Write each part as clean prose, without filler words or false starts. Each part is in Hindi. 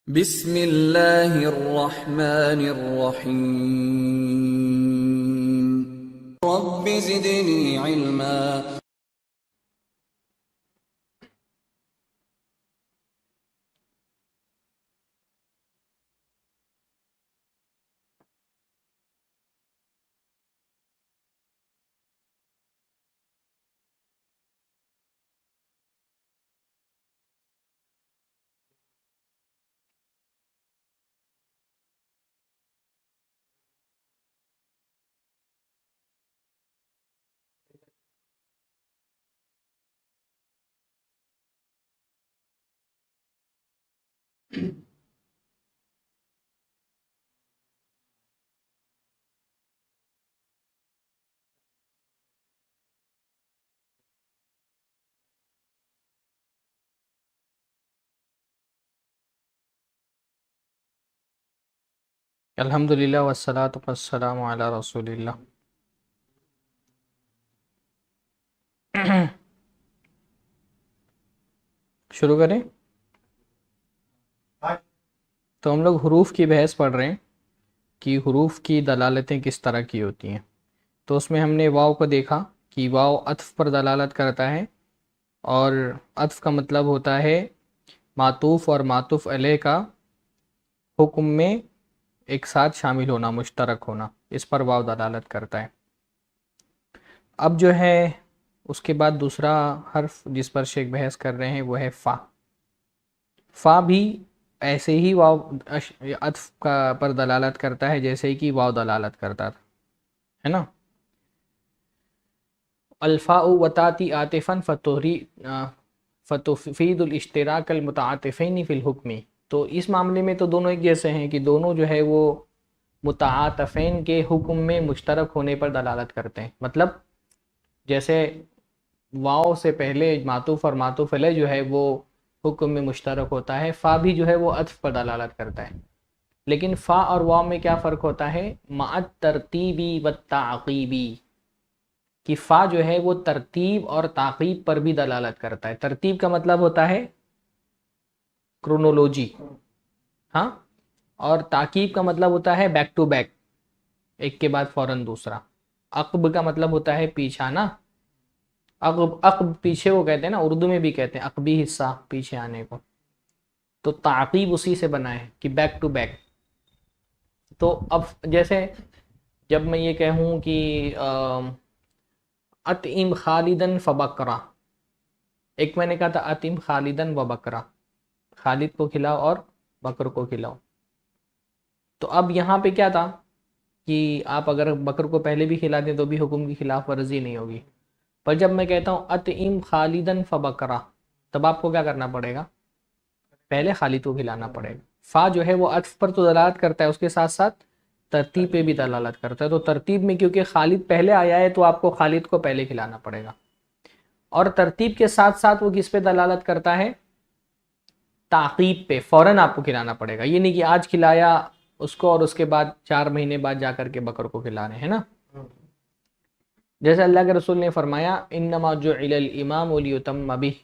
बिस्मिल्लाहिर्रहमानिर्रहीम। रब्बि ज़िदनी इल्मा। अल्हम्दुलिल्लाह वस्सलातु वस्सलामु अला रसूलिल्लाह। शुरू करें। तो हम लोग हुरूफ की बहस पढ़ रहे हैं कि हुरूफ की दलालतें किस तरह की होती हैं। तो उसमें हमने वाव को देखा कि वाव अत्फ पर दलालत करता है, और अत्फ का मतलब होता है मातूफ़ और मातूफ़ अलैह का हुक्म में एक साथ शामिल होना, मुश्तरक होना, इस पर वाव दलालत करता है। अब जो है उसके बाद दूसरा हर्फ जिस पर शेख बहस कर रहे हैं वो है फ़ा। फ़ा भी ऐसे ही वाव अत्फ का पर दलालत करता है जैसे कि वाव दलालत करता था, है ना। अल्फ़ाउ वताती आतिफ़न फ़तुफ़ीदुल इश्तिराकल मुतआतिफ़ैनि फ़िल हुक्मी। तो इस मामले में तो दोनों एक जैसे हैं कि दोनों जो है वो मुतआतिफ़ैन के हुक्म में मुश्तरक होने पर दलालत करते हैं। मतलब जैसे वाव से पहले मातूफ़ और मातूफ़ अलैह जो है वो हुक्म में मुश्तरक होता है, फ़ा भी जो है वो अत्फ पर दलालत करता है। लेकिन फ़ा और वाव में क्या फ़र्क होता है, मअत तरतीबी व ताक़ीबी, कि फ़ा जो है वो तरतीब और ताक़ीब पर भी दलालत करता है। तरतीब का मतलब होता है क्रोनोलॉजी, हाँ, और ताक़ीब का मतलब होता है बैक टू बैक, एक के बाद फ़ौरन दूसरा। अक़ब का मतलब होता है पीछा ना, अक़ब अक़ब पीछे को कहते हैं ना, उर्दू में भी कहते हैं अक़बी हिस्सा, पीछे आने को। तो ताक़ीब उसी से बना है कि बैक टू बैक। तो अब जैसे जब मैं ये कहूँ कि अतइम खालिदन फ़बकरा, एक मैंने कहा था अतिम खालिदन व बकरा, खालिद को खिलाओ और बकर को खिलाओ। तो अब यहाँ पे क्या था कि आप अगर बकर को पहले भी खिला दें तो भी हुक्म की खिलाफ वर्जी नहीं होगी। पर जब मैं कहता हूँ अतइम खालिदन फ़बकरा, तब आपको क्या करना पड़ेगा, पहले खालिद को खिलाना पड़ेगा। फ़ा जो है वो अत्फ पर तो दलालत करता है, उसके साथ साथ तरतीब पे भी दलालत करता है। तो तरतीब में क्योंकि खालिद पहले आया है तो आपको खालिद को पहले खिलाना पड़ेगा, और तरतीब के साथ साथ वो किस पे दलालत करता है, ताक़ीब पे, फ़ौरन आपको खिलाना पड़ेगा। ये नहीं कि आज खिलाया उसको और उसके बाद 4 महीने बाद जा कर के बकर को खिला रहे हैं ना। जैसे अल्लाह के रसूल ने फरमाया इन्नमा जुइलल इमामु लियुतम्म बिह,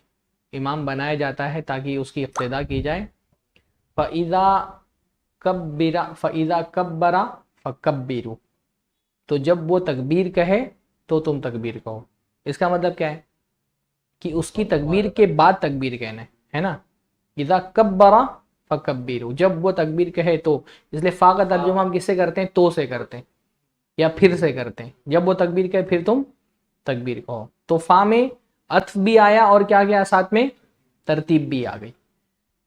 इमाम बनाया जाता है ताकि उसकी इक्तिदा की जाए। फ़इज़ा कब्बरा फ़कब्बिरू, तो जब वो तकबीर कहे तो तुम तकबीर कहो। इसका मतलब क्या है कि उसकी तकबीर के बाद तकबीर कहना है ना। इज़ा कब्बरा फ़कब्बिरू, जब वो तकबीर कहे तो, इसलिए फ़ा का तर्जुमा हम किससे करते हैं, तो से करते हैं या फिर से करते हैं। जब वो तकबीर कहे फिर तुम तकबीर कहो। तो फ़ा में अत्फ भी आया और क्या गया साथ में, तरतीब भी आ गई,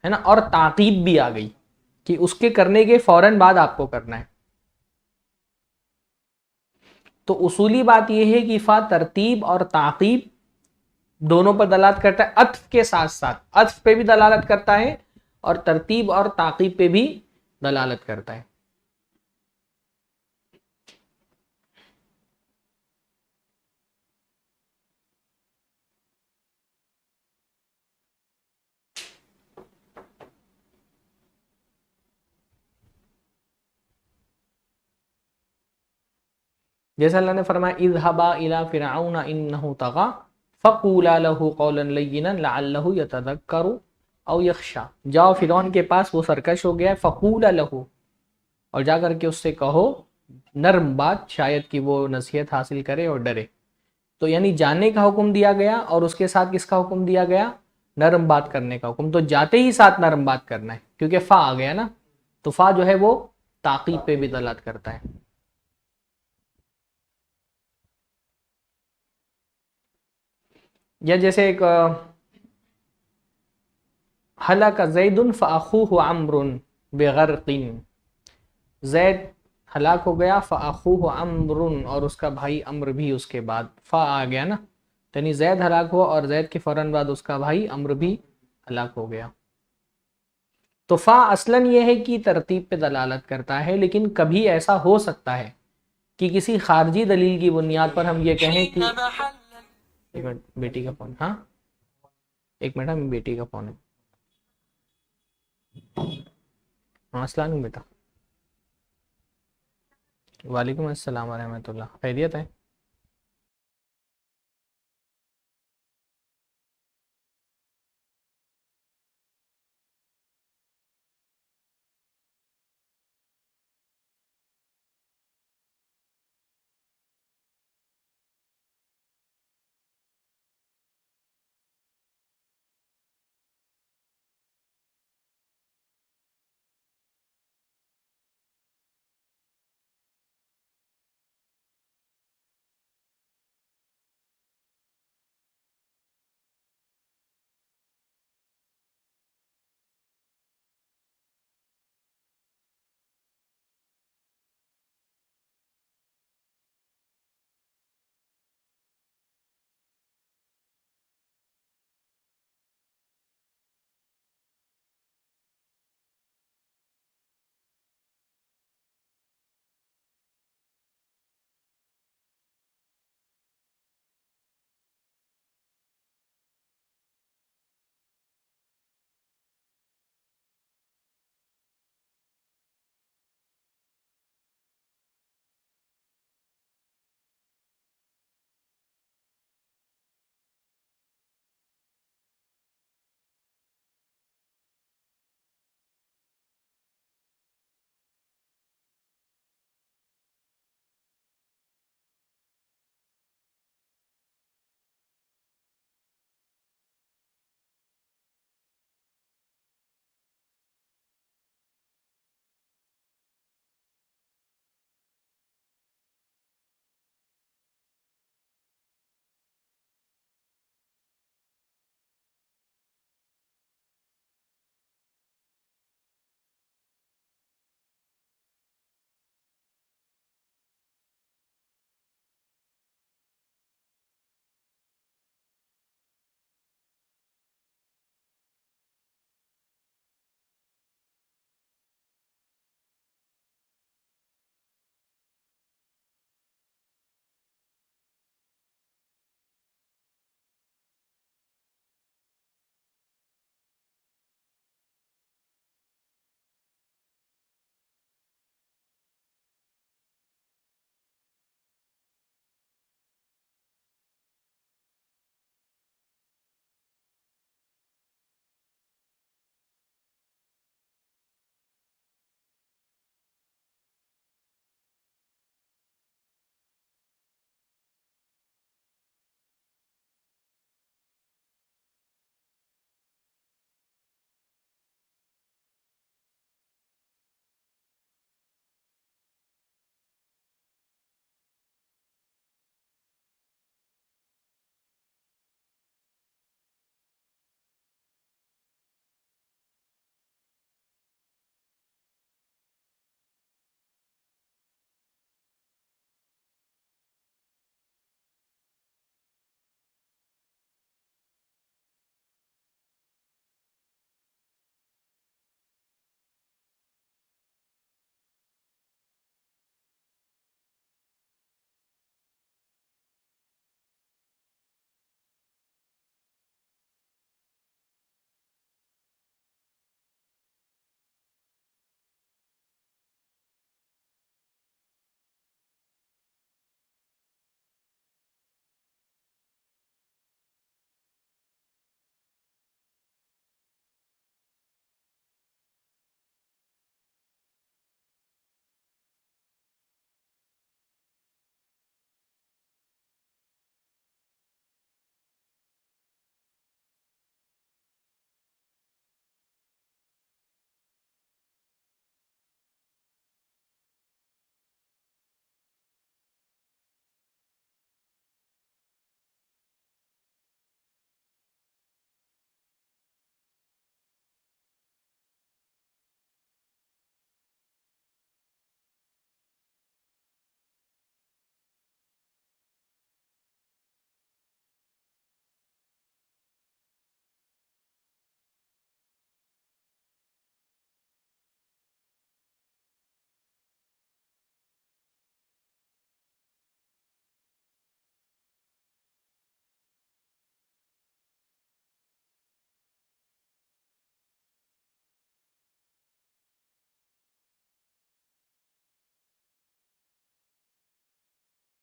है ना, और ताक़ीब भी आ गई कि उसके करने के फौरन बाद आपको करना है। तो उसूली बात यह है कि फ़ा तरतीब और ताक़ीब दोनों पर दलालत करता है, अत्फ के साथ साथ अत्फ पे भी दलालत करता है और तरतीब और ताक़ीब पे भी दलालत करता है। जैसे अल्लाह ने फरमाया इज़हबा इला फ़िरऔन इन्नहु तग़ा फ़क़ूला लहू क़ौलन लय्यिनन लअल्लहु यतज़क्करु औ यख्शा, जाओ फिरौन के पास, वो सरकश हो गया है, फ़क़ूल लहू, और जा करके उससे कहो नर्म बात, शायद कि वो नसीहत हासिल करे और डरे। तो यानी जाने का हुक्म दिया गया और उसके साथ किसका हुक्म दिया गया, नरम बात करने का हुक्म। तो जाते ही साथ नरम बात करना है, क्योंकि फा आ गया ना, तो फा जो है वो ताकीब पे भी दलालत करता है। या जैसे एक हलक जैदुन फ़अख़ूहु अम्रुन बिग़रक़िन, जैद हलाक हो गया, फ़अख़ूहु अम्रुन, और उसका भाई अम्र भी उसके बाद, फ़ा आ गया ना, यानी जैद हलाक हुआ और जैद के फ़ौरन बाद उसका भाई अम्र भी हलाक हो गया। तो फ़ा असलन ये है कि तरतीब पे दलालत करता है, लेकिन कभी ऐसा हो सकता है कि किसी खारजी दलील की बुनियाद पर हम ये कहें कि, एक मिनट, बेटी का फ़ोन, हाँ एक मिनट, मेरी बेटी का फ़ोन है। हाँ अस्सलाम वालेकुम बेटा। वालेकुम अस्सलाम वरहमतुल्लाह, खैरियत है।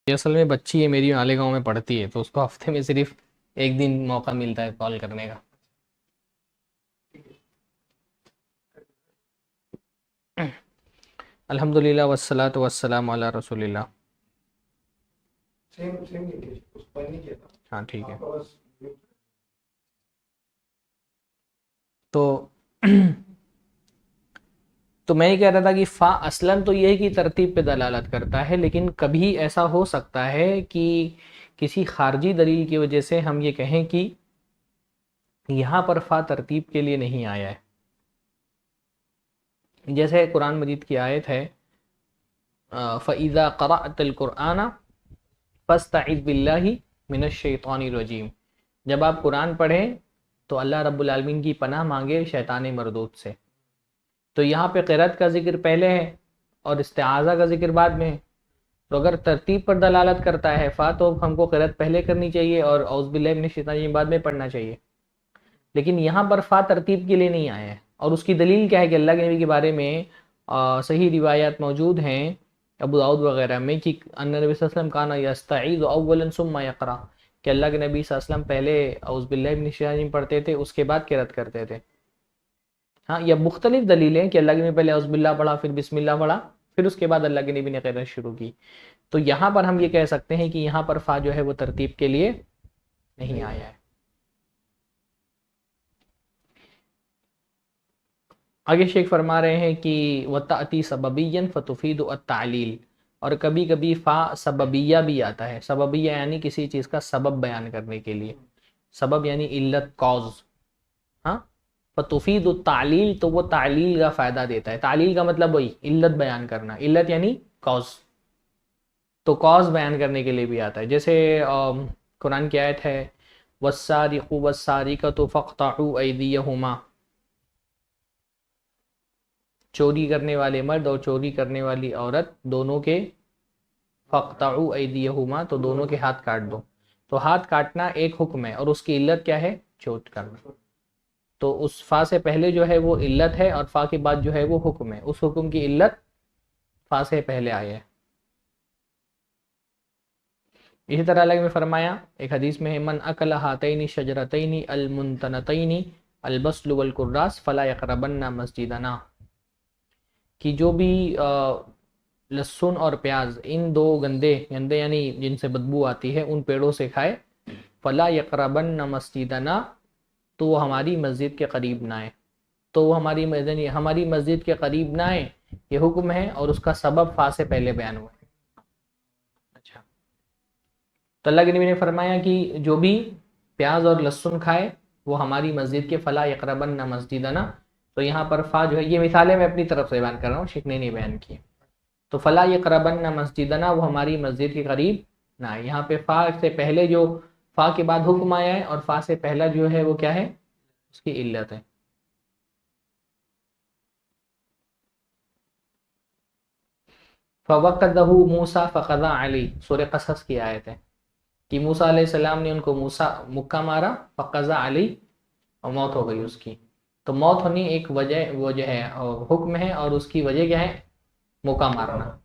ये असल में बच्ची है मेरी, मालेगांव में पढ़ती है, तो उसको हफ्ते में सिर्फ एक दिन मौका मिलता है कॉल करने का। अल्हम्दुलिल्लाह वस्सलातु वस्सलामु अला रसूलिल्लाह। सेम सेम नहीं किया, उस पर नहीं किया था हाँ ठीक है। आपका बस। तो तो मैं ये कह रहा था कि फा असलन तो ये है कि तरतीब पे दलालत करता है, लेकिन कभी ऐसा हो सकता है कि किसी खारजी दलील की वजह से हम ये कहें कि यहाँ पर फा तरतीब के लिए नहीं आया है। जैसे कुरान मजीद की आयत है, फ़इज़ा क़रअतल क़ुरआन फ़स्तइज़ बिल्लाहि मिनश शैतानिर रजीम। जब आप कुरान पढ़ें तो अल्लाह रब्बुल आलमीन की पनाह मांगे शैतान मरदूद से। तो यहाँ पे क़िरात का जिक्र पहले है और इस्तिआज़ा का जिक्र बाद में है। तो अगर तरतीब पर दलालत करता है फ़ा, तो हमको क़िरात पहले करनी चाहिए और औज़ बिल्लाहि मिनश शैतानिर रजीम बाद में पढ़ना चाहिए। लेकिन यहाँ पर फ़ा तरतीब के लिए नहीं आया है, और उसकी दलील क्या है कि अल्लाह के नबी के बारे में सही रिवायात मौजूद हैं अबू दाऊद वगैरह में कि अन्ना नबी सल्लल्लाहु अलैहि वसल्लम काना यस्तईज़ु अव्वलन सुम्मा यक़रा, कि अल्लाह के नबी सल्लल्लाहु अलैहि वसल्लम पहले औज़ बिल्लाहि मिनश शैतानिर रजीम पढ़ते थे, उसके बाद क़िरात करते थे। हाँ, या मुख्तलिफ दलीलें कि अल्लाह के नबी पहले औज़ बिल्लाह पढ़ा, फिर बिस्मिल्लाह पढ़ा, फिर उसके बाद अल्लाह के नबी ने क़िरात शुरू की। तो यहाँ पर हम ये कह सकते हैं कि यहाँ पर फ़ा जो है वो तरतीब के लिए नहीं आया है। आगे शेख फरमा रहे हैं कि वताती सबबियन फ़तुफ़ीदु अत्तालील, और कभी कभी फ़ा सबबिया भी आता है। सबबिया यानी किसी चीज़ का सबब बयान करने के लिए, सबब यानी इल्लत, कॉज। हाँ, फ़तुफ़ीदु तालील, तो वो तालील का फ़ायदा देता है। तालील का मतलब वही इल्लत बयान करना, इल्लत यानी कॉज, तो कॉज बयान करने के लिए भी आता है। जैसे कुरान की आयत है वस्सारिक़ु वस्सारिक़तु फ़क़्तअू अयदियहुमा, चोरी करने वाले मर्द और चोरी करने वाली औरत दोनों के फ़क़्तअू अयदियहुमा, तो दोनों के हाथ काट दो। तो हाथ काटना एक हुक्म है और उसकी इल्लत क्या है? चोट करना। तो उस फ़ा से पहले जो है वो इल्लत है और फ़ा के बाद जो है वो हुक्म है, उस हुक्म की इल्लत फ़ा से पहले आई है। इसी तरह अलग में फरमाया एक हदीस में है मन अकल हातैनी शजरतैनी अलमुनतनतैनी अलबस्लु वल कुर्रास फला यक़रबन्ना मस्जिदना, कि जो भी लहसुन और प्याज, इन दो गंदे गंदे यानी जिनसे बदबू आती है, उन पेड़ों से खाए, फला यक़रबन्ना मस्जिदना, तो वो हमारी मस्जिद के करीब ना आए। तो वो हमारी मस्जिद के करीब ना आए, ये हुक्म है और उसका सबब फ़ा से पहले बयान हुआ है। अच्छा, तो अल्लाह के नबी ने फरमाया कि जो भी प्याज और लहसुन खाए वो हमारी मस्जिद के फला यक़रबन्ना मस्जिदना। तो यहाँ पर फ़ा जो है, ये मिसालें मैं अपनी तरफ से बयान कर रहा हूँ, शेख ने नहीं बयान की। तो फला यक़रबन्ना मस्जिदना, वो हमारी मस्जिद के करीब ना आए। यहाँ पे फ़ा से पहले जो, फ़ा के बाद हुक्म आया है और फ़ा से पहला जो है वो क्या है? उसकी इल्लत है। फ़वक़दहु मूसा फ़क़ज़ा अलैहि, सूरह क़सस की आयत है कि मूसा अलैहिस्सलाम ने उनको मुक्का मारा, फ़क़ज़ा अलैहि, और मौत हो गई उसकी। तो मौत होनी एक वजह, वो जो है हुक्म है, और उसकी वजह क्या है? मुक्का मारना।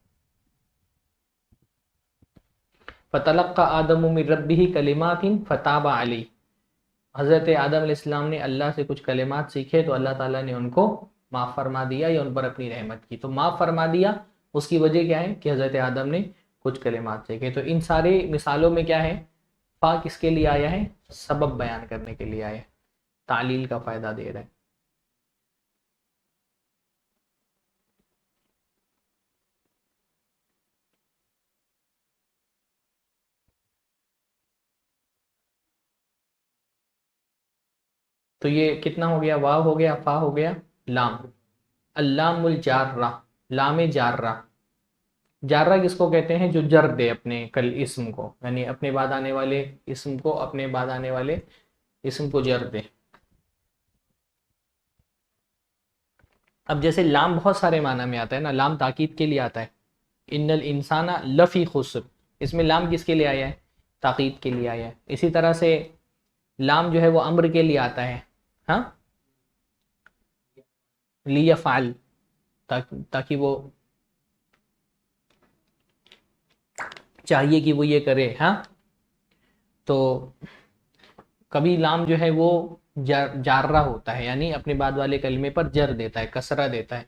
फ़तलक़्क़ा आदमु मिन रब्बिही कलिमातिन फ़ताबा अलैहि, हज़रत आदम अलैहिस्सलाम ने अल्लाह से कुछ कलिमात सीखे तो अल्लाह ताला ने उनको माफ़ फरमा दिया या उन पर अपनी रहमत की। तो माफ़ फरमा दिया, उसकी वजह क्या है? कि हज़रत आदम ने कुछ कलिमात सीखे। तो इन सारे मिसालों में क्या है? फ़ा किसके लिए आया है? सबब बयान करने के लिए आया है, तालील का फ़ायदा दे रहा है। तो ये कितना हो गया? वाव हो गया, फ़ा हो गया, लाम। अल्लामुल जार्रा, लामे जार्रा। जार्रा किसको कहते हैं? जो जर दे अपने कल इस्म को, यानी अपने बाद आने वाले इस्म को, अपने बाद आने वाले इस्म को जर दे। अब जैसे लाम बहुत सारे माना में आता है ना, लाम ताकीद के लिए आता है, इन्नल इंसाना लफ़ी खुस्र, इसमें लाम किसके लिए आया है? ताकीद के लिए आया है। इसी तरह से लाम जो है वो अम्र के लिए आता है, हाँ, लियफ़अल, ताकि वो चाहिए कि वो ये करे। हाँ, तो कभी लाम जो है वो जार्रा होता है, यानी अपने बाद वाले कलमे पर जर देता है, कसरा देता है।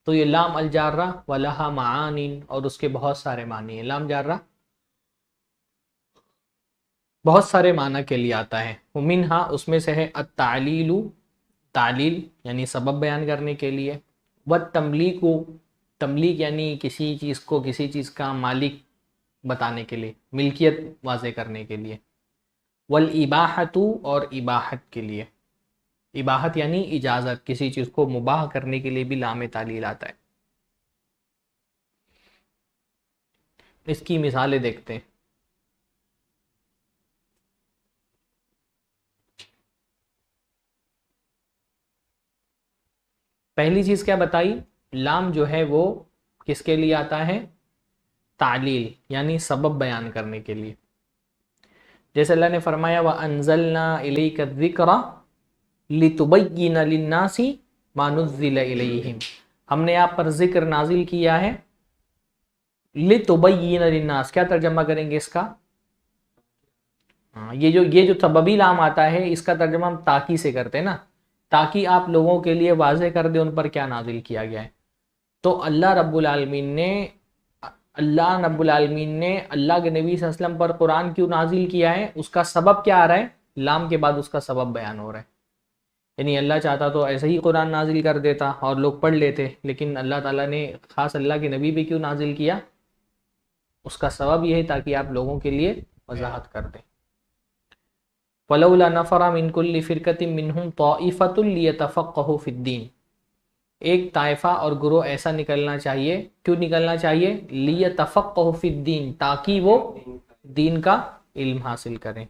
तो ये लाम अल जार्रा वलहा मानिन, और उसके बहुत सारे मानी है। लाम जार्रा बहुत सारे माना के लिए आता है। मिनहा, उसमें से है अत्तालीलु, तालील यानी सबब बयान करने के लिए। व तमलीकु, तमलीक यानी किसी चीज़ को किसी चीज़ का मालिक बताने के लिए, मिल्कियत वाज़े करने के लिए। वल इबाहतु, और इबाहत के लिए। इबाहत यानी इजाज़त, किसी चीज़ को मुबाह करने के लिए भी लाम तालील आता है। इसकी मिसालें देखते हैं। पहली चीज़ क्या बताई, लाम जो है वो किसके लिए आता है, तालील यानी सबब बयान करने के लिए। जैसे अल्लाह ने फरमाया व अंज़लना इलैका ज़िक्रा लितुबय्यिना लिन्नासी मा नुज़्ज़िला इलैहिम, हमने आप पर जिक्र नाजिल किया है। लितुबय्यिना लिन्नास, क्या तर्जमा करेंगे इसका? हाँ, ये जो सबबी लाम आता है इसका तर्जमा हम ताकी से करते हैं ना, ताकि आप लोगों के लिए वाज़े कर दे उन पर क्या नाजिल किया गया है। तो अल्लाह रब्बुल आलमीन ने अल्लाह के नबी सल्लल्लाहु अलैहि वसल्लम पर कुरान क्यों नाजिल किया है, उसका सबब क्या आ रहा है, लाम के बाद उसका सबब बयान हो रहा है। यानी अल्लाह चाहता तो ऐसे ही कुरान नाजिल कर देता और लोग पढ़ लेते, लेकिन अल्लाह ताला ने ख़ास अल्लाह के नबी पे क्यों नाजिल किया, उसका सबब यह है ताकि आप लोगों के लिए वजाहत कर दें। फलौला नफरा मिन कुल्ली फ़िरक़तिन मिनहुम ताइफ़तुन लियतफ़क़्क़हू फ़िद्दीन, एक ताइफा और गुरोह ऐसा निकलना चाहिए, क्यों निकलना चाहिए, लियतफ़क़्क़हू फ़िद्दीन, ताकि वो दीन का इल्म हासिल करें।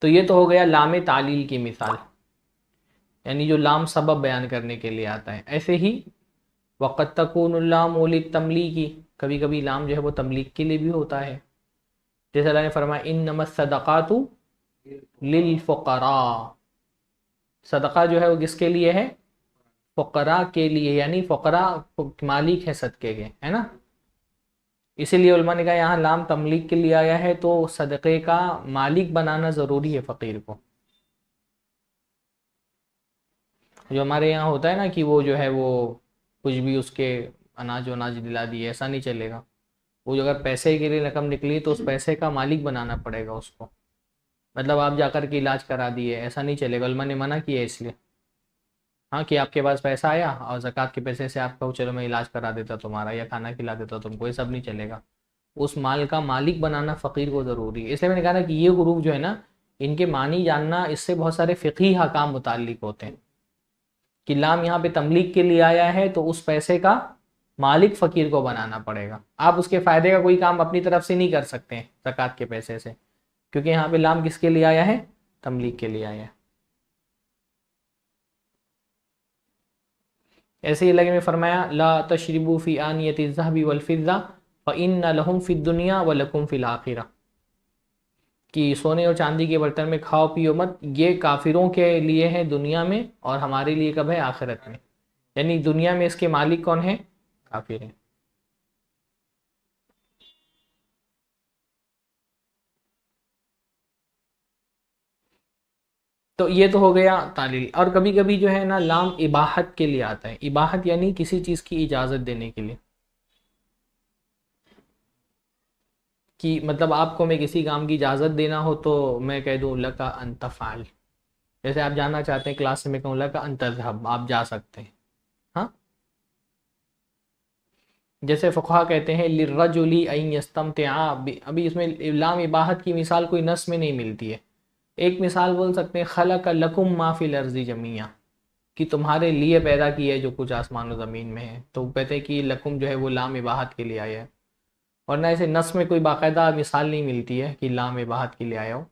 तो ये तो हो गया लाम तालील की मिसाल, यानी जो लाम सबब बयान करने के लिए आता है। ऐसे ही वक़द तकूनुल लामु लित्तमलीकी, कभी कभी लाम जो है वो तमलीक के लिए भी होता है। जैसे अल्लाह ने फरमाया इन्नमस सदक़ातु लिल फ़ुक़रा, सदका जो है वो किसके लिए है, फ़ुक़रा के लिए, यानी फ़ुक़रा मालिक है सदके के, है ना। इसीलिए उलमा ने कहा यहाँ लाम तमलीक के लिए आया है, तो सदक़े का मालिक बनाना ज़रूरी है फ़कीर को। जो हमारे यहाँ होता है ना कि वो जो है वो कुछ भी उसके अनाज वनाज दिला दिए, ऐसा नहीं चलेगा। वो जो अगर पैसे के लिए रकम निकली तो उस पैसे का मालिक बनाना पड़ेगा उसको। मतलब आप जाकर के इलाज करा दिए, ऐसा नहीं चलेगा, उलमा ने मना किया इसलिए। हाँ, कि आपके पास पैसा आया और ज़कात के पैसे से आप कहो चलो मैं इलाज करा देता तुम्हारा या खाना खिला देता तुमको, ये सब नहीं चलेगा। उस माल का मालिक बनाना फ़कीर को ज़रूरी है। इसलिए मैंने कहा ना कि ये ग्रुप जो है ना, इनके मानी जानना, इससे बहुत सारे फ़िक़ही हकाम मुताल्लिक होते हैं। कि लाम यहाँ पे तमलीक के लिए आया है तो उस पैसे का मालिक फ़कीर को बनाना पड़ेगा। आप उसके फ़ायदे का कोई काम अपनी तरफ से नहीं कर सकते हैं ज़कात के पैसे से, क्योंकि यहाँ पे लाम किसके लिए आया है, तमलीक के लिए आया है। ऐसे ही अल्लाह ने फरमाया ला तशरिबू फ़ी आनियति ज़हबी वल फ़िज़्ज़ा फ़इन्ना लहुम फ़िद दुनिया व लकुम फ़िल आखिरा, कि सोने और चांदी के बर्तन में खाओ पियो मत, ये काफिरों के लिए है दुनिया में और हमारे लिए कब है, आखिरत में। यानी दुनिया में इसके मालिक कौन है, काफिर हैं। तो ये तो हो गया तालील। और कभी कभी जो है ना लाम इबाहत के लिए आता है। इबाहत यानी किसी चीज़ की इजाज़त देने के लिए, कि मतलब आपको मैं किसी काम की इजाज़त देना हो तो मैं कह दूँ लका अन तफ़अल। जैसे आप जाना चाहते हैं क्लास से, मैं कहूँ लका अन तज़हब, आप जा सकते हैं। हाँ, जैसे फ़ुक़हा कहते हैं लिर्रजुली अन यस्तमतिआ, अभी इसमें लाम इबाहत की मिसाल कोई नस में नहीं मिलती है। एक मिसाल बोल सकते हैं खलक़ लकुम मा फ़िल अर्ज़ि जमीआ, कि तुम्हारे लिए पैदा किया है जो कुछ आसमान और ज़मीन में है। तो कहते हैं कि लकुम जो है वो लाम इबाहत के लिए आया है, वरना ऐसे नस में कोई बाकायदा मिसाल नहीं मिलती है कि लाम इबाहत के लिए आया हो।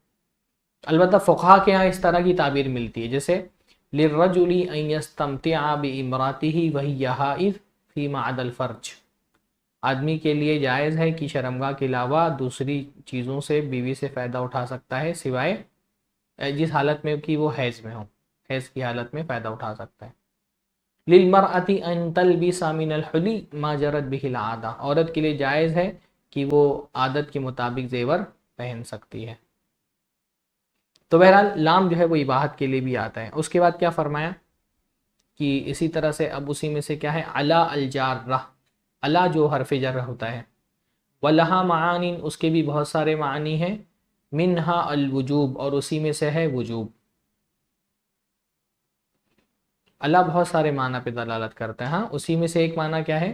अलबत्ता फ़ुक़हा के यहाँ इस तरह की ताबीर मिलती है, जैसे लिर्रजुली अन यस्तमतिआ बिइमरातिही वहिय हाइज़ फ़ी मअदल फ़र्ज, आदमी के लिए जायज़ है कि शर्मगाह के अलावा दूसरी चीज़ों से बीवी से फ़ायदा उठा सकता है, सिवाय जिस हालत में कि वो हैज़ में हो, हैज़ की हालत में फ़ायदा उठा सकता है। लिलमरअति अन तलबिसा मिनल हुली मा जरत बिहिल आदा, औरत के लिए जायज़ है कि वो आदत के मुताबिक जेवर पहन सकती है। तो बहरहाल लाम जो है वो इबाहत के लिए भी आता है। उसके बाद क्या फरमाया कि इसी तरह से अब उसी में से क्या है, अला अल जार्रा, अला जो हरफ जर होता है, वलहा मानिन, उसके भी बहुत सारे मानी हैं, मिनहा अल वुजूब, और उसी में से है वुजूब। अला बहुत सारे माना पे दलालत करता है। हाँ, उसी में से एक माना क्या है,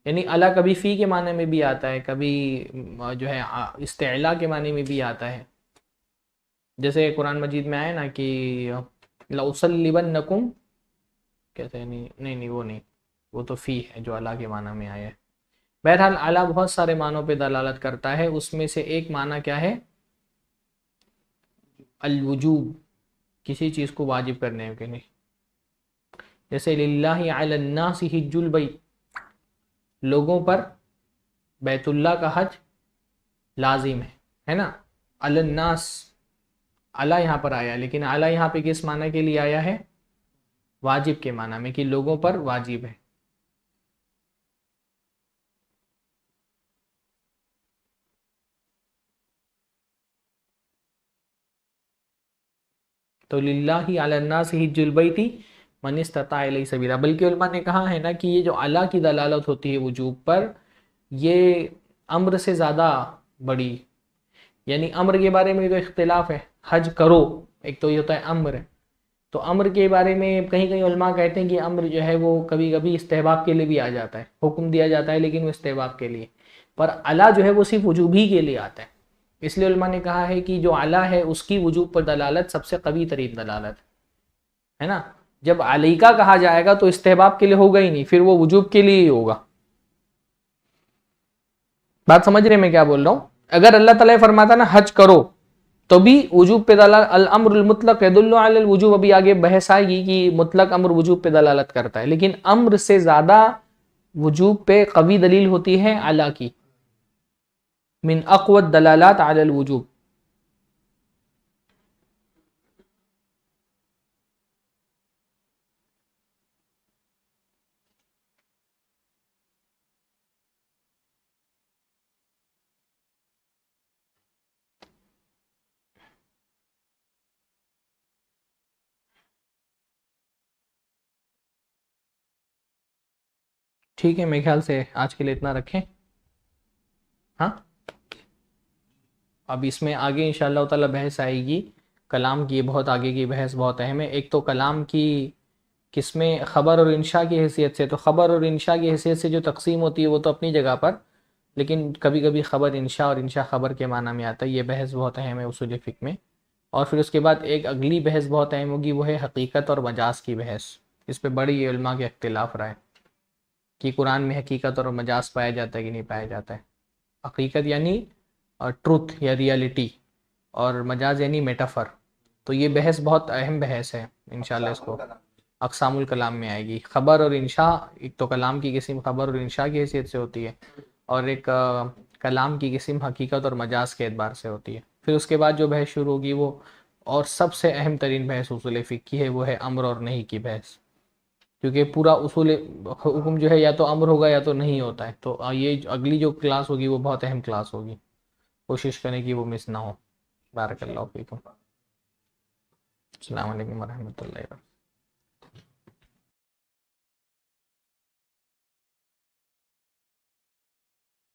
यानी अला कभी फ़ी के माने में भी आता है, कभी जो है इस्तेला के माने में भी आता है। जैसे कुरान मजीद में आया ना कि लउसल्लिबन्नकुम, कैसे, नहीं वो नहीं, वो तो फ़ी है जो अला के माना में आया है। बहरहाल अला बहुत सारे मानों पे दलालत करता है, उसमें से एक माना क्या है, अल वुजूब, किसी चीज़ को वाजिब करने के लिए। जैसे लिल्लाहि अलन नासि हिज्जुल बैत, लोगों पर बैतुल्लाह का हज लाजिम है ना। अलन नास, अला यहाँ पर आया, लेकिन अला यहाँ पे किस माना के लिए आया है, वाजिब के माना में, कि लोगों पर वाजिब है। तो लिल्लाहि अलन नासि हिज्जुल बैति मन इस्तता इलैहि सबीला। बल्कि उलमा ने कहा है ना कि ये जो अला की दलालत होती है वजूब पर, ये अम्र से ज़्यादा बड़ी, यानी अम्र के बारे में तो इख्तिलाफ है, हज करो, एक तो ये होता है अम्र। तो अम्र के बारे में कहीं कहीं उलमा कहते हैं कि अम्र जो है वो कभी कभी इस्तेहबाब के लिए भी आ जाता है, हुक्म दिया जाता है लेकिन वो इस्तेहबाब के लिए, पर अला जो है वो सिर्फ वजूब ही के लिए आता है। इसलिए उलमा ने कहा है कि जो अला है उसकी वजूब पर दलालत सबसे कवी तरीन दलालत है ना। जब अलैका कहा जाएगा तो इस्तेहबाब के लिए होगा ही नहीं, फिर वो वजूब के लिए ही होगा। बात समझ रहे मैं क्या बोल रहा हूँ। अगर अल्लाह ताला फरमाता ना हज करो, तो भी वजूब पे दलालत, अल अम्रुल मुतलक यदुल्लु अलल वजूब, अभी आगे बहस आएगी कि मुतलक अम्र वजूब पे दलालत करता है, लेकिन अम्र से ज्यादा वजूब पे कवी दलील होती है अला की, मिन अक़वत दलालात अलल वजूब। ठीक है, मेरे ख्याल से आज के लिए इतना रखें। हाँ, अब इसमें आगे इंशाअल्लाह ताला बहस आएगी कलाम की, बहुत आगे की बहस, बहुत अहम है। एक तो कलाम की किस्में ख़बर और इंशा की हैसियत से, तो ख़बर और इंशा की हैसियत से जो तकसीम होती है वो तो अपनी जगह पर, लेकिन कभी कभी ख़बर इंशा और इंशा ख़बर के माना में आता है। ये बहस बहुत अहम है उसूल फ़िक़्ह में। और फिर उसके बाद एक अगली बहस बहुत अहम होगी, वो है हकीकत और मजाज की बहस। इस पर बड़ी उलमा के अख्तिलाफ़ रहा है कि कुरान में हकीकत और मजाज पाया जाता है कि नहीं पाया जाता है। हकीकत यानी ट्रुथ या रियलिटी, और मजाज यानी मेटाफर। तो ये बहस बहुत अहम बहस है, इंशाल्लाह इसको अक़सामुल कलाम में आएगी। ख़बर और इंशा, एक तो कलाम की किस्म ख़बर और इंशा की हैसियत से होती है, और एक कलाम की किस्म हकीकत और मजाज के एतबार से होती है। फिर उसके बाद जो बहस शुरू होगी वो, और सबसे अहम तरीन बहस उसूल फ़िक़्ह की है, वो है अम्र और नहीं की बहस। क्योंकि पूरा उसूल हुक्म जो है या तो अम्र होगा या तो नहीं होता है। तो ये अगली जो क्लास होगी वो बहुत अहम क्लास होगी, कोशिश करें कि वो मिस ना हो। बारकल्लाहु फीकुम। अस्सलाम वालेकुम वरहमतुल्लाहि वबरकातुहू।